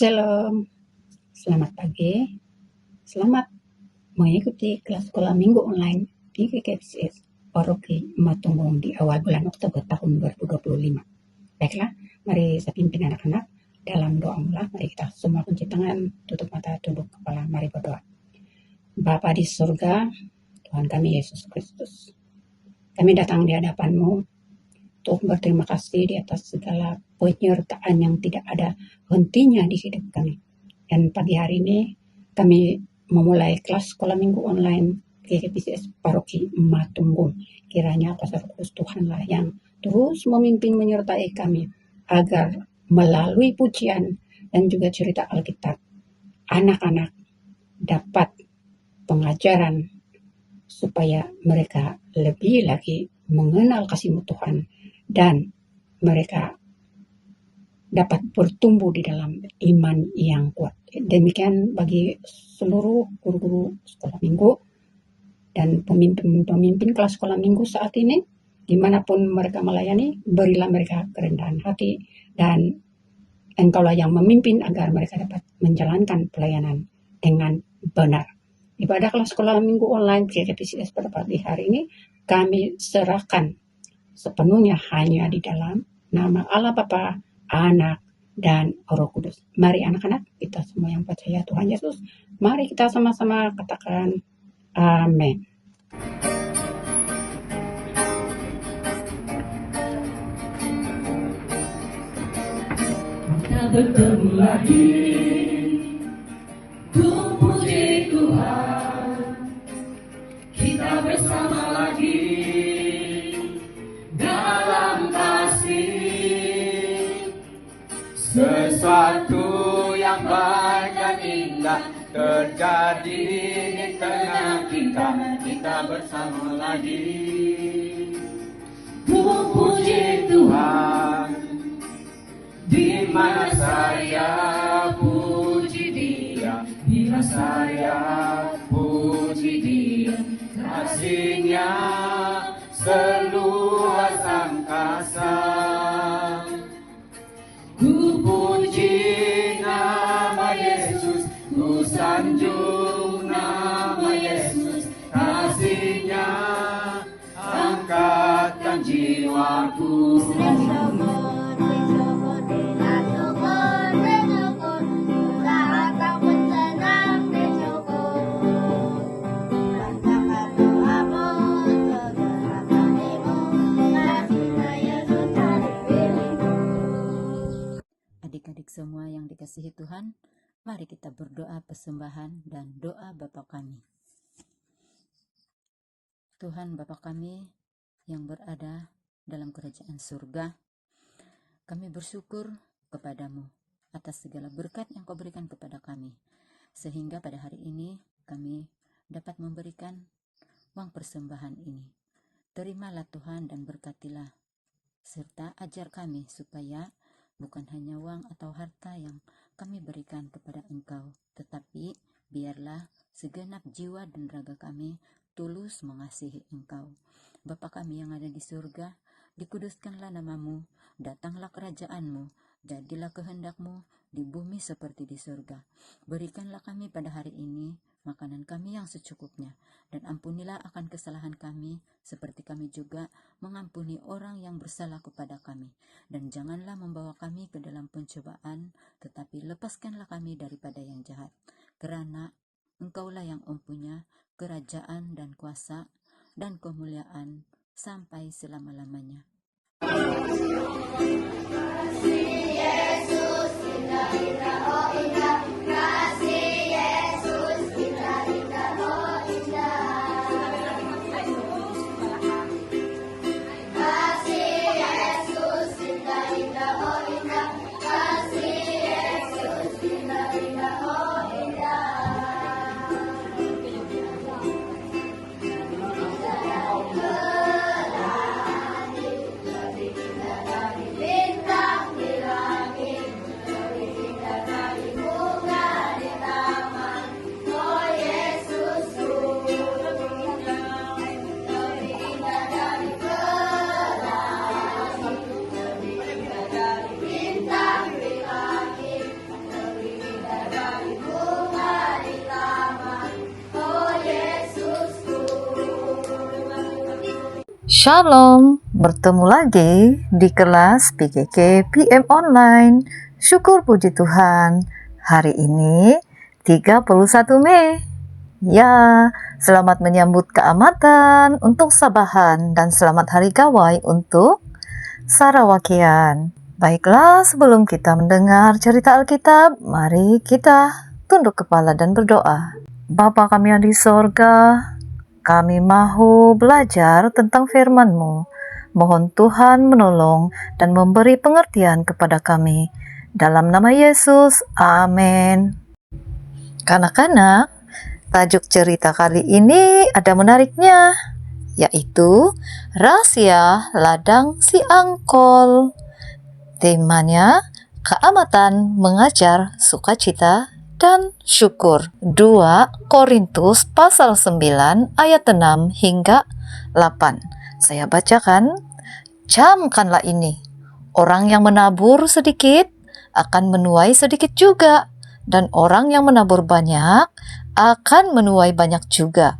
Shalom, selamat pagi, selamat mengikuti kelas sekolah minggu online di GKPCS Paroki Matunggung di awal bulan Oktober tahun 2025. Baiklah, mari saya pimpin anak-anak dalam doa mula. Mari kita semua kunci tangan, tutup mata, tunduk kepala, mari berdoa. Bapa di surga, Tuhan kami Yesus Kristus, kami datang di hadapan-Mu untuk berterima kasih di atas segala penyertaan yang tidak ada hentinya di hidup kami. Dan pagi hari ini kami memulai kelas sekolah minggu online GKPCS Paroki Matunggung. Kiranya kuasa Roh Kudus Tuhanlah yang terus memimpin menyertai kami agar melalui pujian dan juga cerita Alkitab, anak-anak dapat pengajaran supaya mereka lebih lagi mengenal kasih-Mu Tuhan dan mereka dapat bertumbuh di dalam iman yang kuat. Demikian bagi seluruh guru-guru sekolah minggu dan pemimpin-pemimpin kelas sekolah minggu saat ini, dimanapun mereka melayani, berilah mereka kerendahan hati dan Engkaulah yang memimpin agar mereka dapat menjalankan pelayanan dengan benar. Ibadah kelas sekolah minggu online GKPCS pada pagi hari ini kami serahkan sepenuhnya hanya di dalam nama Allah Bapa, Anak, dan Roh Kudus. Mari anak-anak, kita semua yang percaya Tuhan Yesus, mari kita sama-sama katakan amin. Kita bertemu lagi, ku puji Tuhan. Kita bersama lagi dalam kasih. Sesuatu yang baik dan indah terjadi di tengah kita. Kita bersama lagi, ku puji Tuhan. Di mana saya puji Dia, bila saya puji Dia, kasih-Nya seluas angkasa. Ku puji nama Yesus, ku sanjung nama Yesus, kasih-Nya angkatkan jiwaku. Adik-adik semua yang dikasihi Tuhan, mari kita berdoa persembahan dan doa Bapa kami. Tuhan Bapa kami yang berada dalam kerajaan surga, kami bersyukur kepadamu atas segala berkat yang Kau berikan kepada kami, sehingga pada hari ini kami dapat memberikan uang persembahan ini. Terimalah Tuhan dan berkatilah, serta ajar kami supaya bukan hanya uang atau harta yang kami berikan kepada Engkau, tetapi biarlah segenap jiwa dan raga kami tulus mengasihi Engkau. Bapa kami yang ada di surga, dikuduskanlah namamu, datanglah kerajaan-Mu, jadilah kehendak-Mu di bumi seperti di surga. Berikanlah kami pada hari ini makanan kami yang secukupnya, dan ampunilah akan kesalahan kami, seperti kami juga mengampuni orang yang bersalah kepada kami. Dan janganlah membawa kami ke dalam pencobaan, tetapi lepaskanlah kami daripada yang jahat. Kerana Engkaulah yang mempunyai kerajaan dan kuasa dan kemuliaan sampai selama-lamanya. Shalom, bertemu lagi di kelas PKK PM Online. Syukur puji Tuhan, hari ini 31 Mei. Ya, selamat menyambut keamatan untuk Sabahan dan selamat Hari Gawai untuk Sarawakian. Baiklah, sebelum kita mendengar cerita Alkitab, mari kita tunduk kepala dan berdoa. Bapa kami yang di sorga, kami mahu belajar tentang firman-Mu. Mohon Tuhan menolong dan memberi pengertian kepada kami. Dalam nama Yesus, amin. Kanak-kanak, tajuk cerita kali ini ada menariknya, yaitu Rahasia Ladang Si Angkol. Temanya, keamatan mengajar sukacita dan syukur. 2 Korintus pasal 9 ayat 6 hingga 8. Saya bacakan. Camkanlah ini. Orang yang menabur sedikit akan menuai sedikit juga, dan orang yang menabur banyak akan menuai banyak juga.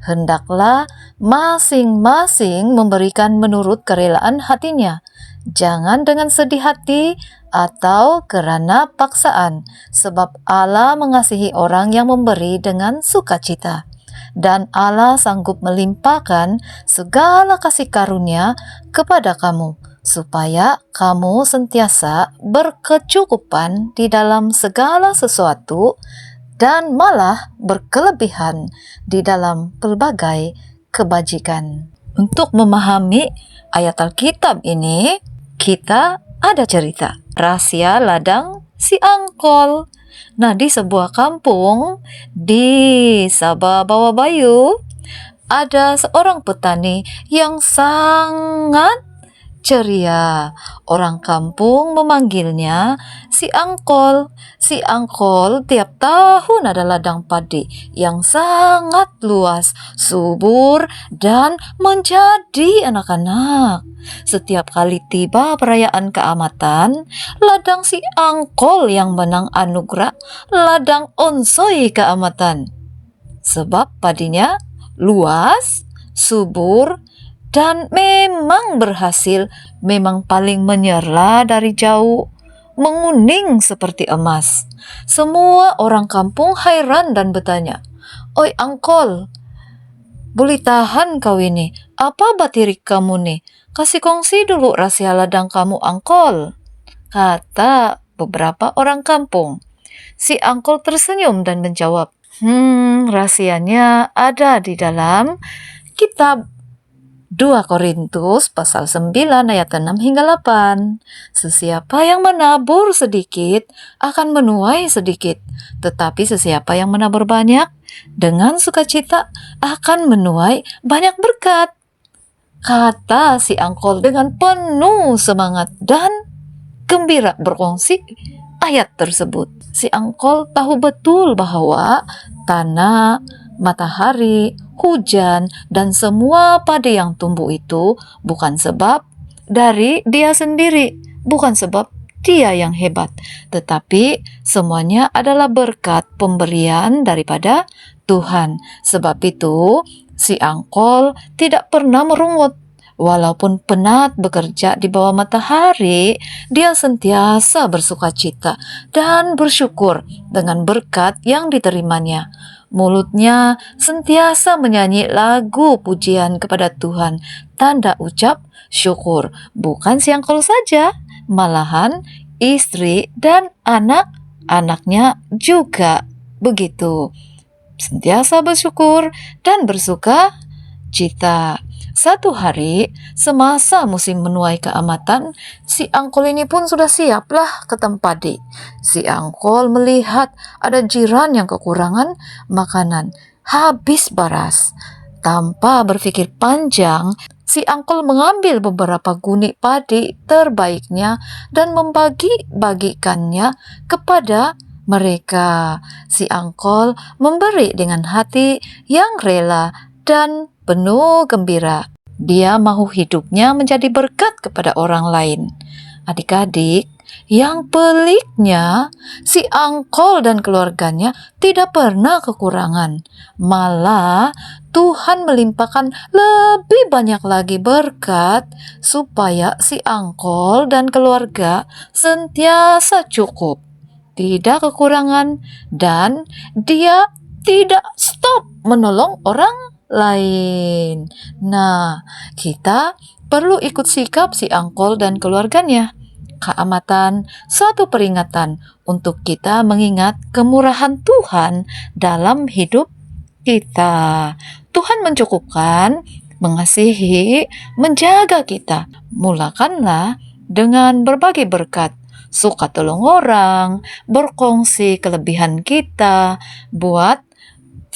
Hendaklah masing-masing memberikan menurut kerelaan hatinya, jangan dengan sedih hati atau kerana paksaan, sebab Allah mengasihi orang yang memberi dengan sukacita. Dan Allah sanggup melimpahkan segala kasih karunia kepada kamu, supaya kamu sentiasa berkecukupan di dalam segala sesuatu, dan malah berkelebihan di dalam pelbagai kebajikan. Untuk memahami ayat Alkitab ini, kita ada cerita Rahasia Ladang Si Angkol. Nah, di sebuah kampung di Sabah Bawah Bayu, ada seorang petani yang sangat ceria. Orang kampung memanggilnya Si Angkol. Si Angkol tiap tahun ada ladang padi yang sangat luas, subur, dan menjadi anak-anak. Setiap kali tiba perayaan keamatan, ladang Si Angkol yang menang anugerah ladang onsoi keamatan. Sebab padinya luas, subur, dan memang berhasil, memang paling menyerlah dari jauh, menguning seperti emas. Semua orang kampung heran dan bertanya, "Oi Angkol, boleh tahan kau ini? Apa batirik kamu nih? Kasih kongsi dulu rahasia ladang kamu, Angkol," kata beberapa orang kampung. Si Angkol tersenyum dan menjawab, rahasianya ada di dalam kitab 2 Korintus pasal 9 ayat 6 hingga 8. Sesiapa yang menabur sedikit akan menuai sedikit, tetapi sesiapa yang menabur banyak dengan sukacita akan menuai banyak berkat, kata si Angkol dengan penuh semangat dan gembira berkongsi ayat tersebut. Si Angkol tahu betul bahwa tanah, matahari, hujan, dan semua padi yang tumbuh itu bukan sebab dari dia sendiri, bukan sebab dia yang hebat, tetapi semuanya adalah berkat pemberian daripada Tuhan. Sebab itu, si Angkol tidak pernah merungut. Walaupun penat bekerja di bawah matahari, dia sentiasa bersukacita dan bersyukur dengan berkat yang diterimanya. Mulutnya sentiasa menyanyi lagu pujian kepada Tuhan, tanda ucap syukur. Bukan si Angkol saja, malahan istri dan anak-anaknya juga begitu. Sentiasa bersyukur dan bersuka cita. Satu hari, semasa musim menuai keamatan, si Angkol ini pun sudah siaplah ke tempat padi. Si Angkol melihat ada jiran yang kekurangan makanan, habis baras. Tanpa berpikir panjang, si Angkol mengambil beberapa guni padi terbaiknya dan membagi-bagikannya kepada mereka. Si Angkol memberi dengan hati yang rela dan penuh gembira. Dia mahu hidupnya menjadi berkat kepada orang lain. Adik-adik, Yang peliknya, si Angkol dan keluarganya tidak pernah kekurangan. Malah Tuhan melimpahkan lebih banyak lagi berkat supaya si Angkol dan keluarga sentiasa cukup, tidak kekurangan, dan dia tidak stop menolong orang lain. Nah, kita perlu ikut sikap si Angkol dan keluarganya. Keamatan, suatu peringatan untuk kita mengingat kemurahan Tuhan dalam hidup kita. Tuhan mencukupkan, mengasihi, menjaga kita. Mulakanlah dengan berbagi berkat, suka tolong orang, berkongsi kelebihan kita, buat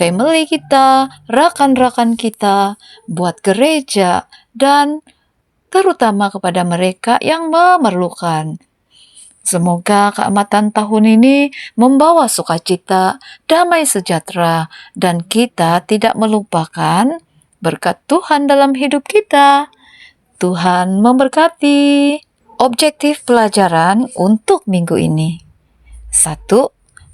family kita, rakan-rakan kita, buat gereja, dan terutama kepada mereka yang memerlukan. Semoga keamatan tahun ini membawa sukacita, damai sejahtera, dan kita tidak melupakan berkat Tuhan dalam hidup kita. Tuhan memberkati. Objektif pelajaran untuk minggu ini. 1.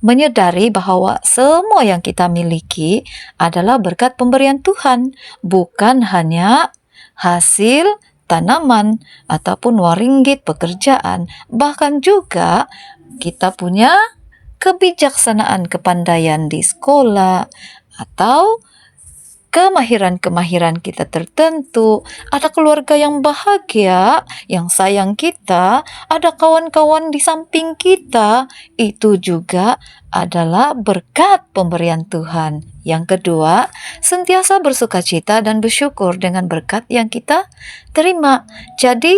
Menyadari bahwa semua yang kita miliki adalah berkat pemberian Tuhan, bukan hanya hasil tanaman ataupun waringgit pekerjaan. Bahkan juga kita punya kebijaksanaan, kepandaian di sekolah, atau kemahiran-kemahiran kita tertentu, ada keluarga yang bahagia, yang sayang kita, ada kawan-kawan di samping kita, itu juga adalah berkat pemberian Tuhan. Yang kedua, sentiasa bersukacita dan bersyukur dengan berkat yang kita terima. Jadi,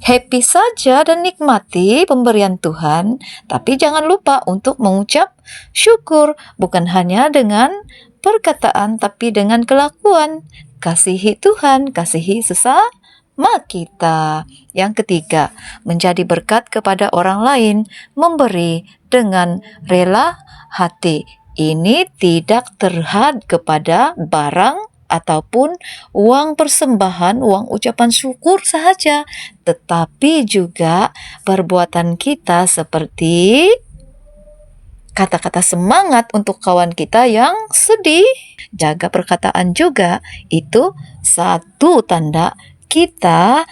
happy saja dan nikmati pemberian Tuhan, tapi jangan lupa untuk mengucap syukur, bukan hanya dengan perkataan, tapi dengan kelakuan. Kasihi Tuhan, kasihi sesama kita. Yang ketiga, menjadi berkat kepada orang lain, memberi dengan rela hati. Ini tidak terhad kepada barang ataupun uang persembahan, uang ucapan syukur sahaja, tetapi juga perbuatan kita seperti kata-kata semangat untuk kawan kita yang sedih. Jaga perkataan juga, itu satu tanda kita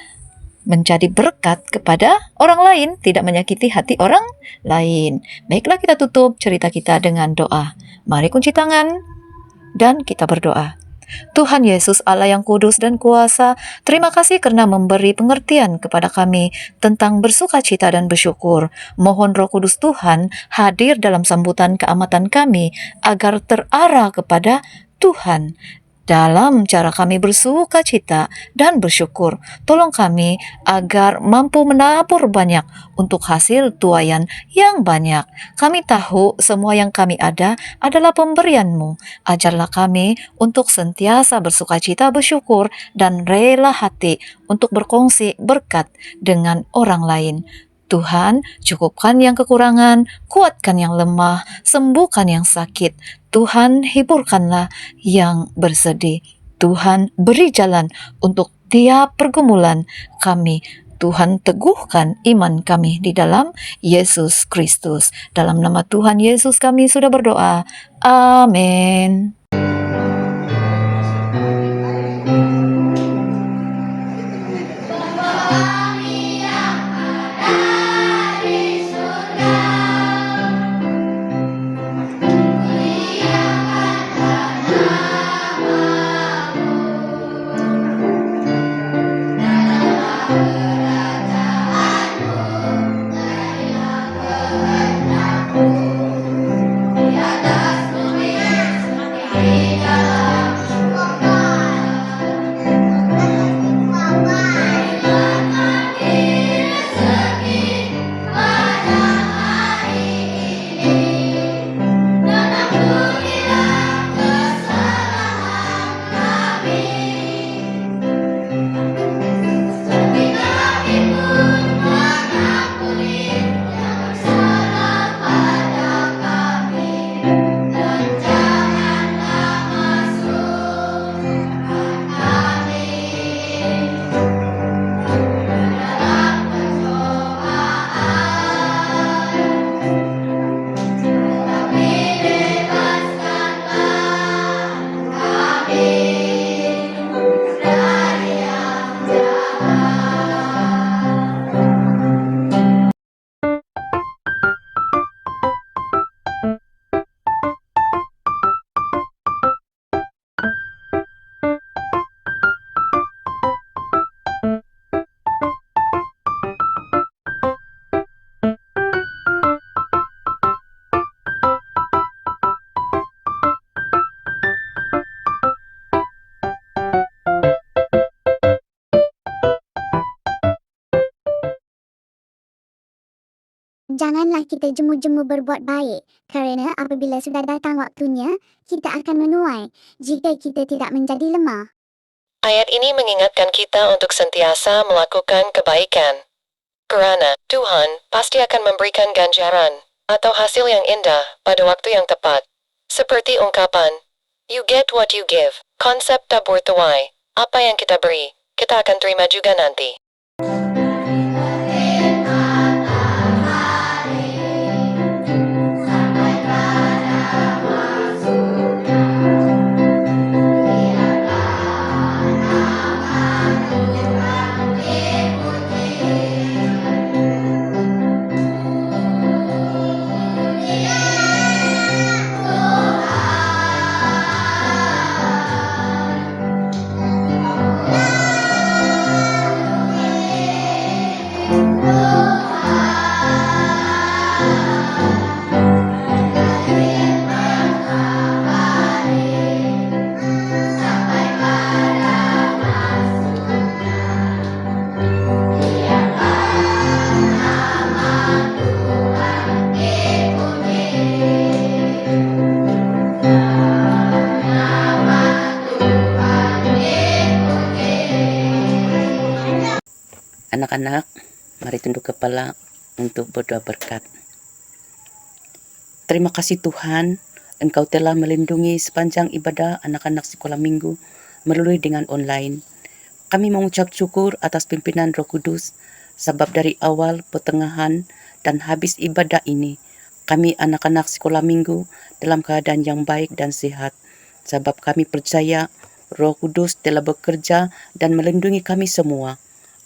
menjadi berkat kepada orang lain, tidak menyakiti hati orang lain. Baiklah, kita tutup cerita kita dengan doa. Mari kunci tangan dan kita berdoa. Tuhan Yesus, Allah yang kudus dan kuasa, terima kasih karena memberi pengertian kepada kami tentang bersukacita dan bersyukur. Mohon Roh Kudus Tuhan hadir dalam sambutan keamatan kami agar terarah kepada Tuhan dalam cara kami bersukacita dan bersyukur. Tolong kami agar mampu menabur banyak untuk hasil tuaian yang banyak. Kami tahu semua yang kami ada adalah pemberian-Mu. Ajarlah kami untuk sentiasa bersukacita, bersyukur, dan rela hati untuk berkongsi berkat dengan orang lain. Tuhan, cukupkan yang kekurangan, kuatkan yang lemah, sembuhkan yang sakit. Tuhan, hiburkanlah yang bersedih. Tuhan, beri jalan untuk tiap pergumulan kami. Tuhan, teguhkan iman kami di dalam Yesus Kristus. Dalam nama Tuhan Yesus kami sudah berdoa. Amin. Janganlah kita jemu-jemu berbuat baik, kerana apabila sudah datang waktunya, kita akan menuai jika kita tidak menjadi lemah. Ayat ini mengingatkan kita untuk sentiasa melakukan kebaikan. Kerana Tuhan pasti akan memberikan ganjaran atau hasil yang indah pada waktu yang tepat. Seperti ungkapan, you get what you give. Konsep tabur tuai, apa yang kita beri, kita akan terima juga nanti. Anak-anak, mari tunduk kepala untuk berdoa berkat. Terima kasih Tuhan, Engkau telah melindungi sepanjang ibadah anak-anak sekolah minggu melalui dengan online. Kami mengucap syukur atas pimpinan Roh Kudus, sebab dari awal, pertengahan, dan habis ibadah ini, kami anak-anak sekolah minggu dalam keadaan yang baik dan sehat, sebab kami percaya Roh Kudus telah bekerja dan melindungi kami semua.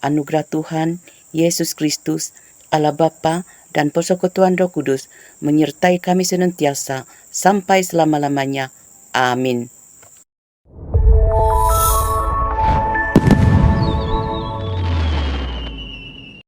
Anugerah Tuhan, Yesus Kristus, Allah Bapa dan persekutuan Roh Kudus menyertai kami senantiasa sampai selama-lamanya. Amin.